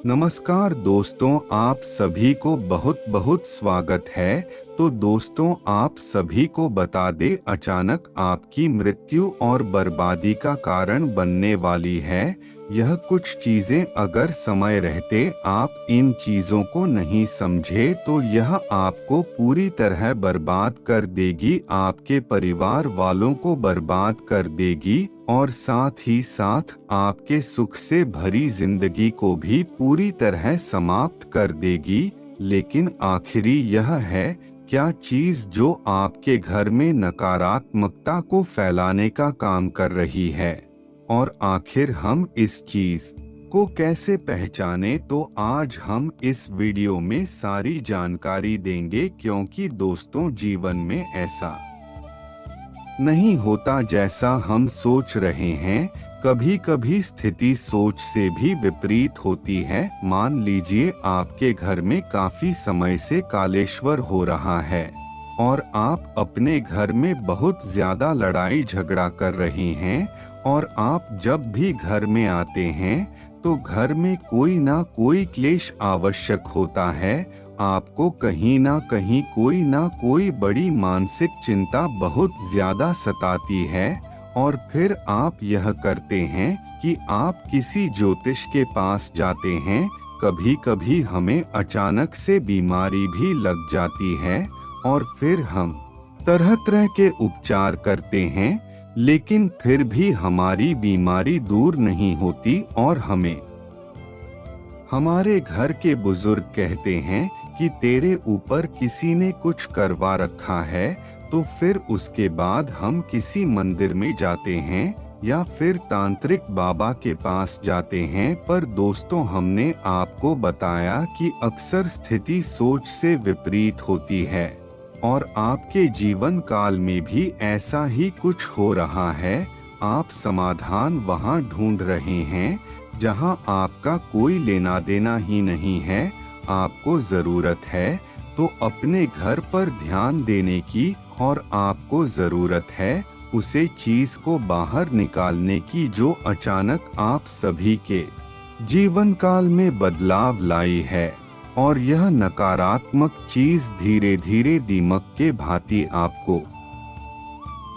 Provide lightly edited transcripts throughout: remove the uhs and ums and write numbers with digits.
नमस्कार दोस्तों, आप सभी को बहुत बहुत स्वागत है। तो दोस्तों, आप सभी को बता दे, अचानक आपकी मृत्यु और बर्बादी का कारण बनने वाली है। यह कुछ चीजें अगर समय रहते आप इन चीजों को नहीं समझे तो यह आपको पूरी तरह बर्बाद कर देगी, आपके परिवार वालों को बर्बाद कर देगी और साथ ही साथ आपके सुख से भरी जिंदगी को भी पूरी तरह समाप्त कर देगी। लेकिन आखिरी यह है, क्या चीज जो आपके घर में नकारात्मकता को फैलाने का काम कर रही है, और आखिर हम इस चीज को कैसे पहचाने, तो आज हम इस वीडियो में सारी जानकारी देंगे। क्योंकि दोस्तों, जीवन में ऐसा नहीं होता जैसा हम सोच रहे हैं। कभी कभी स्थिति सोच से भी विपरीत होती है। मान लीजिए आपके घर में काफी समय से कालेश्वर हो रहा है और आप अपने घर में बहुत ज्यादा लड़ाई झगड़ा कर रहे हैं, और आप जब भी घर में आते हैं तो घर में कोई ना कोई क्लेश आवश्यक होता है। आपको कहीं ना कोई बड़ी मानसिक चिंता बहुत ज्यादा सताती है, और फिर आप यह करते हैं कि आप किसी ज्योतिष के पास जाते हैं। कभी कभी हमें अचानक से बीमारी भी लग जाती है और फिर हम तरह तरह के उपचार करते हैं, लेकिन फिर भी हमारी बीमारी दूर नहीं होती और हमारे घर के बुजुर्ग कहते हैं कि तेरे ऊपर किसी ने कुछ करवा रखा है। तो फिर उसके बाद हम किसी मंदिर में जाते हैं या फिर तांत्रिक बाबा के पास जाते हैं। पर दोस्तों, हमने आपको बताया कि अक्सर स्थिति सोच से विपरीत होती है, और आपके जीवन काल में भी ऐसा ही कुछ हो रहा है। आप समाधान वहां ढूंढ रहे हैं जहां आपका कोई लेना देना ही नहीं है। आपको जरूरत है तो अपने घर पर ध्यान देने की, और आपको जरूरत है उसे चीज को बाहर निकालने की जो अचानक आप सभी के जीवन काल में बदलाव लाई है। और यह नकारात्मक चीज धीरे धीरे दीमक के भांति आपको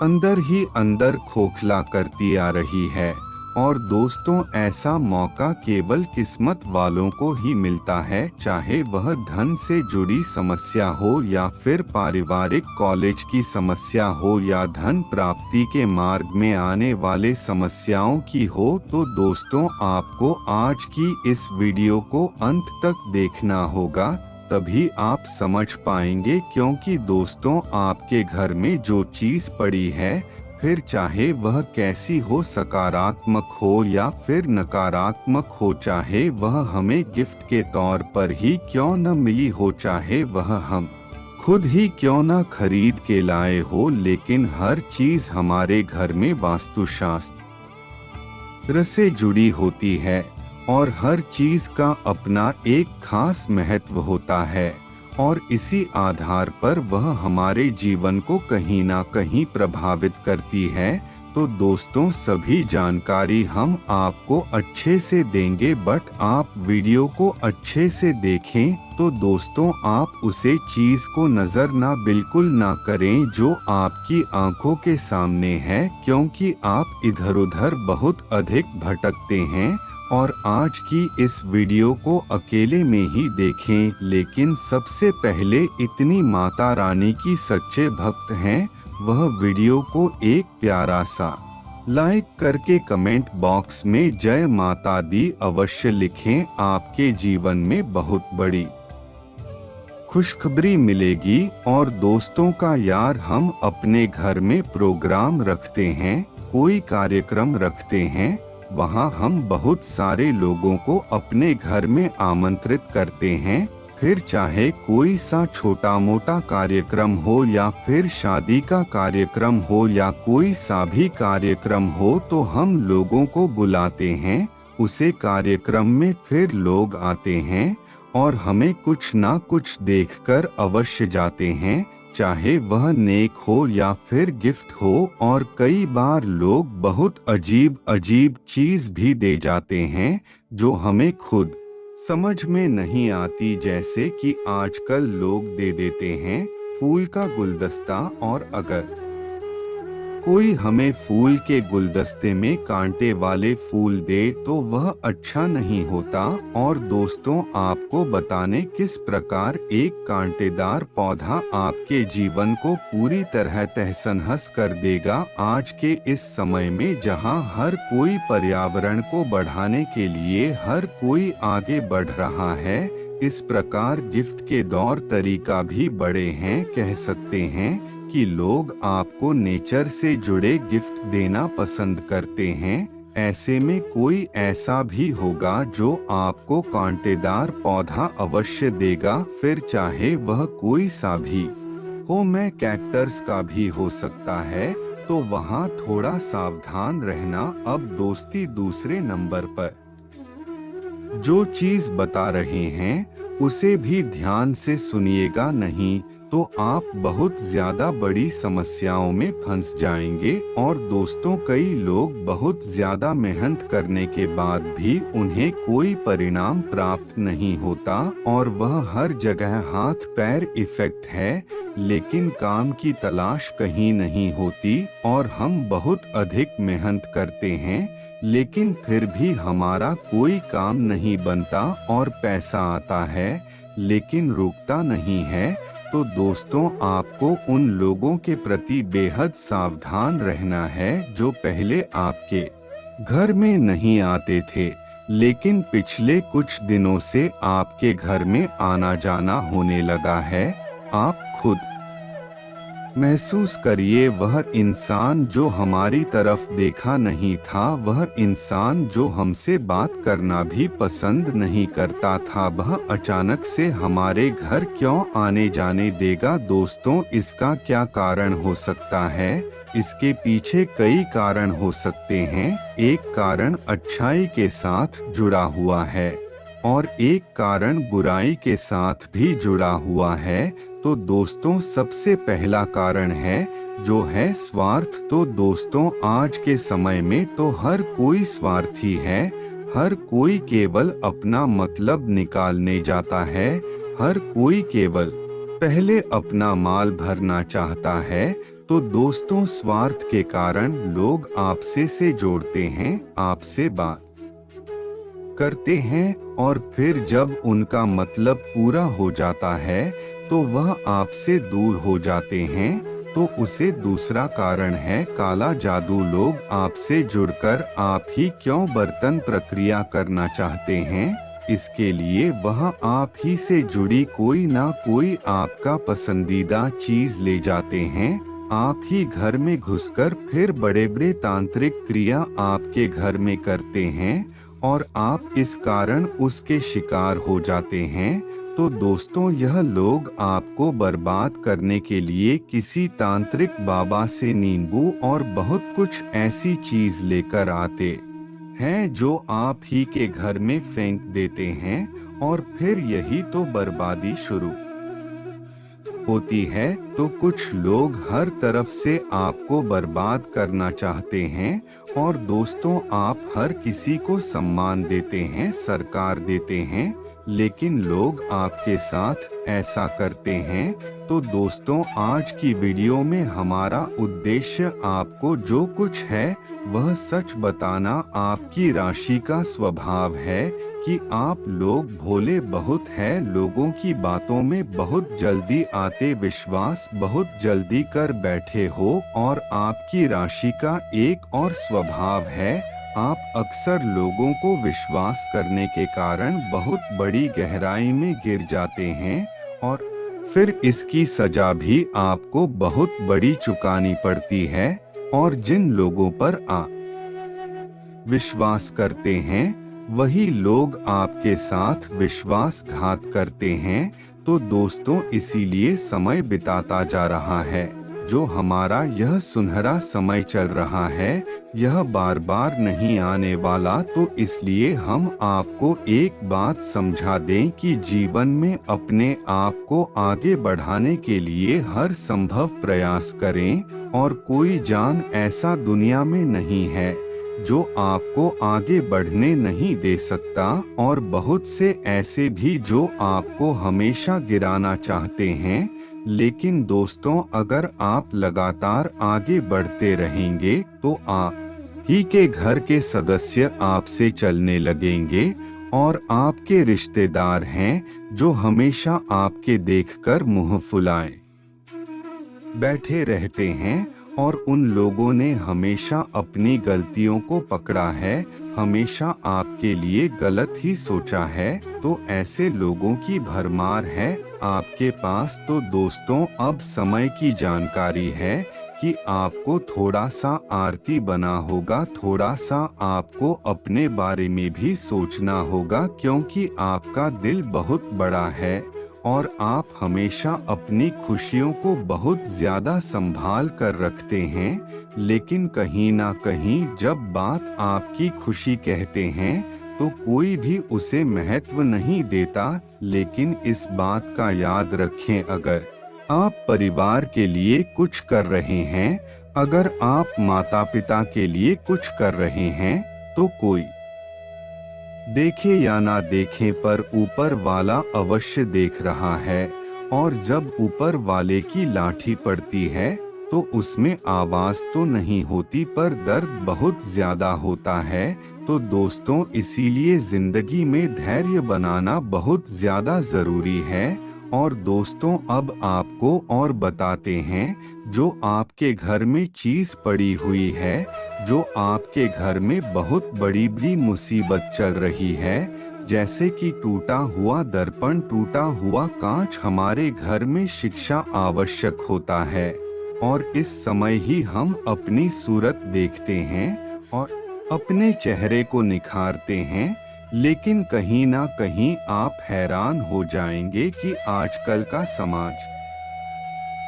अंदर ही अंदर खोखला करती आ रही है। और दोस्तों, ऐसा मौका केवल किस्मत वालों को ही मिलता है, चाहे वह धन से जुड़ी समस्या हो या फिर पारिवारिक कॉलेज की समस्या हो या धन प्राप्ति के मार्ग में आने वाले समस्याओं की हो। तो दोस्तों, आपको आज की इस वीडियो को अंत तक देखना होगा, तभी आप समझ पाएंगे। क्योंकि दोस्तों, आपके घर में जो चीज पड़ी है, फिर चाहे वह कैसी हो, सकारात्मक हो या फिर नकारात्मक हो, चाहे वह हमें गिफ्ट के तौर पर ही क्यों न मिली हो, चाहे वह हम खुद ही क्यों न खरीद के लाए हो, लेकिन हर चीज हमारे घर में वास्तुशास्त्र से जुड़ी होती है और हर चीज का अपना एक खास महत्व होता है, और इसी आधार पर वह हमारे जीवन को कहीं ना कहीं प्रभावित करती है। तो दोस्तों, सभी जानकारी हम आपको अच्छे से देंगे, बट आप वीडियो को अच्छे से देखें। तो दोस्तों, आप उसे चीज को नजर ना बिल्कुल ना करें जो आपकी आंखों के सामने है, क्योंकि आप इधर उधर बहुत अधिक भटकते हैं। और आज की इस वीडियो को अकेले में ही देखें, लेकिन सबसे पहले इतनी माता रानी की सच्चे भक्त हैं, वह वीडियो को एक प्यारा सा लाइक करके कमेंट बॉक्स में जय माता दी अवश्य लिखें। आपके जीवन में बहुत बड़ी खुशखबरी मिलेगी। और दोस्तों का यार, हम अपने घर में प्रोग्राम रखते हैं, कोई कार्यक्रम रखते हैं, वहाँ हम बहुत सारे लोगों को अपने घर में आमंत्रित करते हैं। फिर चाहे कोई सा छोटा मोटा कार्यक्रम हो या फिर शादी का कार्यक्रम हो या कोई सा भी कार्यक्रम हो, तो हम लोगों को बुलाते हैं उसे कार्यक्रम में। फिर लोग आते हैं और हमें कुछ ना कुछ देखकर अवश्य जाते हैं, चाहे वह नेक हो या फिर गिफ्ट हो। और कई बार लोग बहुत अजीब अजीब चीज भी दे जाते हैं जो हमें खुद समझ में नहीं आती, जैसे कि आजकल लोग दे देते हैं फूल का गुलदस्ता, और अगर कोई हमें फूल के गुलदस्ते में कांटे वाले फूल दे तो वह अच्छा नहीं होता। और दोस्तों, आपको बताने किस प्रकार एक कांटेदार पौधा आपके जीवन को पूरी तरह तहस-नहस कर देगा। आज के इस समय में जहां हर कोई पर्यावरण को बढ़ाने के लिए हर कोई आगे बढ़ रहा है, इस प्रकार गिफ्ट के दौर तरीका भी बड़े हैं। कह सकते हैं कि लोग आपको नेचर से जुड़े गिफ्ट देना पसंद करते हैं। ऐसे में कोई ऐसा भी होगा जो आपको कांटेदार पौधा अवश्य देगा, फिर चाहे वह कोई सा भी हो। मैं कैक्टस का भी हो सकता है, तो वहाँ थोड़ा सावधान रहना। अब दोस्ती दूसरे नंबर पर जो चीज बता रहे हैं उसे भी ध्यान से सुनिएगा, नहीं तो आप बहुत ज्यादा बड़ी समस्याओं में फंस जाएंगे। और दोस्तों, कई लोग बहुत ज्यादा मेहनत करने के बाद भी उन्हें कोई परिणाम प्राप्त नहीं होता और वह हर जगह हाथ पैर इफेक्ट है, लेकिन काम की तलाश कहीं नहीं होती। और हम बहुत अधिक मेहनत करते हैं, लेकिन फिर भी हमारा कोई काम नहीं बनता और पैसा आता है लेकिन रुकता नहीं है। तो दोस्तों, आपको उन लोगों के प्रति बेहद सावधान रहना है जो पहले आपके घर में नहीं आते थे, लेकिन पिछले कुछ दिनों से आपके घर में आना जाना होने लगा है। आप खुद महसूस करिए, वह इंसान जो हमारी तरफ देखा नहीं था, वह इंसान जो हमसे बात करना भी पसंद नहीं करता था, वह अचानक से हमारे घर क्यों आने जाने देगा। दोस्तों, इसका क्या कारण हो सकता है? इसके पीछे कई कारण हो सकते हैं। एक कारण अच्छाई के साथ जुड़ा हुआ है और एक कारण बुराई के साथ भी जुड़ा हुआ है। तो दोस्तों, सबसे पहला कारण है जो है स्वार्थ। तो दोस्तों, आज के समय में तो हर कोई स्वार्थी है, हर कोई केवल अपना मतलब निकालने जाता है, हर कोई केवल पहले अपना माल भरना चाहता है। तो दोस्तों, स्वार्थ के कारण लोग आपसे से जोड़ते हैं, आपसे बात करते हैं और फिर जब उनका मतलब पूरा हो जाता है तो वह आपसे दूर हो जाते हैं। तो उसे दूसरा कारण है काला जादू। लोग आपसे जुड़कर आप ही क्यों बर्तन प्रक्रिया करना चाहते हैं, इसके लिए वह आप ही से जुड़ी कोई ना कोई आपका पसंदीदा चीज ले जाते हैं। आप ही घर में घुसकर फिर बड़े बड़े तांत्रिक क्रिया आपके घर में करते हैं और आप इस कारण उसके शिकार हो जाते हैं। तो दोस्तों, यह लोग आपको बर्बाद करने के लिए किसी तांत्रिक बाबा से नींबू और बहुत कुछ ऐसी चीज लेकर आते हैं जो आप ही के घर में फेंक देते हैं और फिर यही तो बर्बादी शुरू होती है। तो कुछ लोग हर तरफ से आपको बर्बाद करना चाहते हैं। और दोस्तों, आप हर किसी को सम्मान देते हैं, सरकार देते हैं, लेकिन लोग आपके साथ ऐसा करते हैं। तो दोस्तों, आज की वीडियो में हमारा उद्देश्य आपको जो कुछ है वह सच बताना। आपकी राशि का स्वभाव है कि आप लोग भोले बहुत हैं, लोगों की बातों में बहुत जल्दी आते, विश्वास बहुत जल्दी कर बैठे हो। और आपकी राशि का एक और स्वभाव है, आप अक्सर लोगों को विश्वास करने के कारण बहुत बड़ी गहराई में गिर जाते हैं और फिर इसकी सजा भी आपको बहुत बड़ी चुकानी पड़ती है। और जिन लोगों पर आप विश्वास करते हैं वही लोग आपके साथ विश्वासघात करते हैं। तो दोस्तों, इसीलिए समय बिताता जा रहा है, जो हमारा यह सुनहरा समय चल रहा है यह बार बार नहीं आने वाला। तो इसलिए हम आपको एक बात समझा दें कि जीवन में अपने आप को आगे बढ़ाने के लिए हर संभव प्रयास करें। और कोई जान ऐसा दुनिया में नहीं है जो आपको आगे बढ़ने नहीं दे सकता, और बहुत से ऐसे भी जो आपको हमेशा गिराना चाहते हैं। लेकिन दोस्तों, अगर आप लगातार आगे बढ़ते रहेंगे तो आप ही के घर के सदस्य आपसे चलने लगेंगे, और आपके रिश्तेदार हैं जो हमेशा आपके देखकर मुंह फुलाए बैठे रहते हैं, और उन लोगों ने हमेशा अपनी गलतियों को पकड़ा है, हमेशा आपके लिए गलत ही सोचा है। तो ऐसे लोगों की भरमार है आपके पास। तो दोस्तों, अब समय की जानकारी है कि आपको थोड़ा सा आरती बना होगा, थोड़ा सा आपको अपने बारे में भी सोचना होगा, क्योंकि आपका दिल बहुत बड़ा है और आप हमेशा अपनी खुशियों को बहुत ज्यादा संभाल कर रखते हैं। लेकिन कहीं ना कहीं जब बात आपकी खुशी कहते हैं तो कोई भी उसे महत्व नहीं देता। लेकिन इस बात का याद रखें, अगर आप परिवार के लिए कुछ कर रहे हैं, अगर आप माता पिता के लिए कुछ कर रहे हैं, तो कोई देखे या ना देखे पर ऊपर वाला अवश्य देख रहा है। और जब ऊपर वाले की लाठी पड़ती है तो उसमें आवाज तो नहीं होती, पर दर्द बहुत ज्यादा होता है। तो दोस्तों, इसीलिए जिंदगी में धैर्य बनाना बहुत ज्यादा जरूरी है। और दोस्तों, अब आपको और बताते हैं, जो आपके घर में चीज पड़ी हुई है, जो आपके घर में बहुत बड़ी बड़ी मुसीबत चल रही है, जैसे कि टूटा हुआ दर्पण, टूटा हुआ कांच, हमारे घर में शिक्षा आवश्यक होता है। और इस समय ही हम अपनी सूरत देखते हैं और अपने चेहरे को निखारते हैं। लेकिन कहीं ना कहीं आप हैरान हो जाएंगे कि आजकल का समाज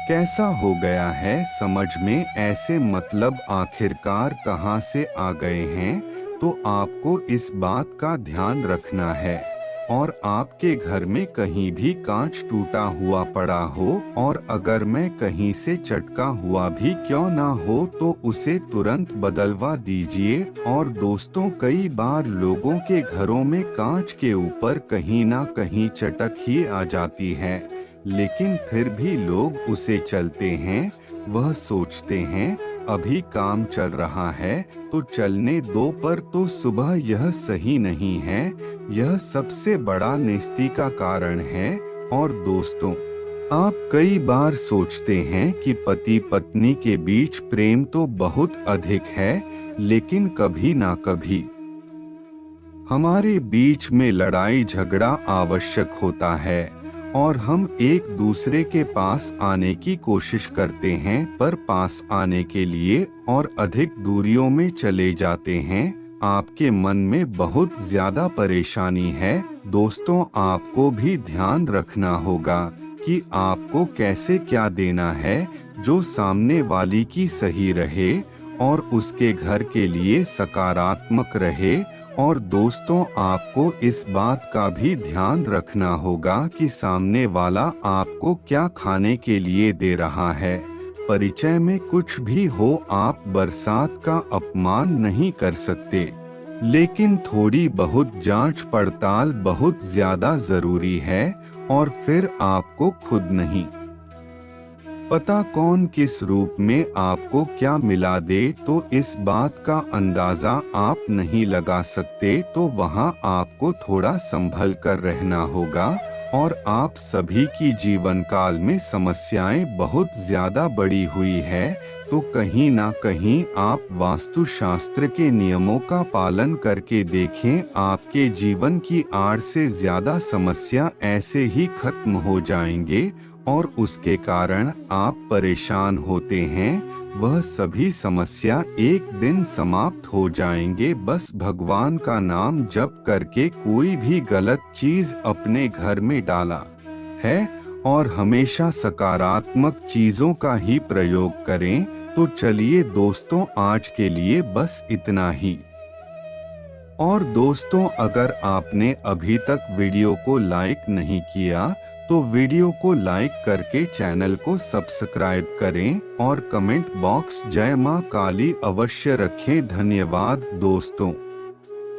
कैसा हो गया है। समझ में ऐसे मतलब आखिरकार कहाँ से आ गए हैं। तो आपको इस बात का ध्यान रखना है। और आपके घर में कहीं भी कांच टूटा हुआ पड़ा हो, और अगर मैं कहीं से चटका हुआ भी क्यों ना हो, तो उसे तुरंत बदलवा दीजिए। और दोस्तों, कई बार लोगों के घरों में कांच के ऊपर कहीं ना कहीं चटक ही आ जाती है, लेकिन फिर भी लोग उसे चलते हैं। वह सोचते हैं अभी काम चल रहा है तो चलने दो, पर तो सुबह यह सही नहीं है। यह सबसे बड़ा नेस्ती का कारण है। और दोस्तों, आप कई बार सोचते हैं कि पति पत्नी के बीच प्रेम तो बहुत अधिक है, लेकिन कभी ना कभी हमारे बीच में लड़ाई झगड़ा आवश्यक होता है, और हम एक दूसरे के पास आने की कोशिश करते हैं, पर पास आने के लिए और अधिक दूरियों में चले जाते हैं। आपके मन में बहुत ज्यादा परेशानी है। दोस्तों, आपको भी ध्यान रखना होगा कि आपको कैसे क्या देना है, जो सामने वाली की सही रहे और उसके घर के लिए सकारात्मक रहे। और दोस्तों, आपको इस बात का भी ध्यान रखना होगा कि सामने वाला आपको क्या खाने के लिए दे रहा है। परिचय में कुछ भी हो, आप बरसात का अपमान नहीं कर सकते, लेकिन थोड़ी बहुत जांच पड़ताल बहुत ज्यादा जरूरी है। और फिर आपको खुद नहीं पता कौन किस रूप में आपको क्या मिला दे, तो इस बात का अंदाजा आप नहीं लगा सकते। तो वहाँ आपको थोड़ा संभल कर रहना होगा। और आप सभी की जीवन काल में समस्याएं बहुत ज्यादा बड़ी हुई है, तो कहीं ना कहीं आप वास्तुशास्त्र के नियमों का पालन करके देखें, आपके जीवन की आड़ से ज्यादा समस्या ऐसे ही खत्म हो जाएंगे। और उसके कारण आप परेशान होते हैं, वह सभी समस्या एक दिन समाप्त हो जाएंगे। बस भगवान का नाम जप करके कोई भी गलत चीज अपने घर में डाला है, और हमेशा सकारात्मक चीजों का ही प्रयोग करें। तो चलिए दोस्तों, आज के लिए बस इतना ही। और दोस्तों, अगर आपने अभी तक वीडियो को लाइक नहीं किया तो वीडियो को लाइक करके चैनल को सब्सक्राइब करें और कमेंट बॉक्स जय मां काली अवश्य रखें। धन्यवाद दोस्तों।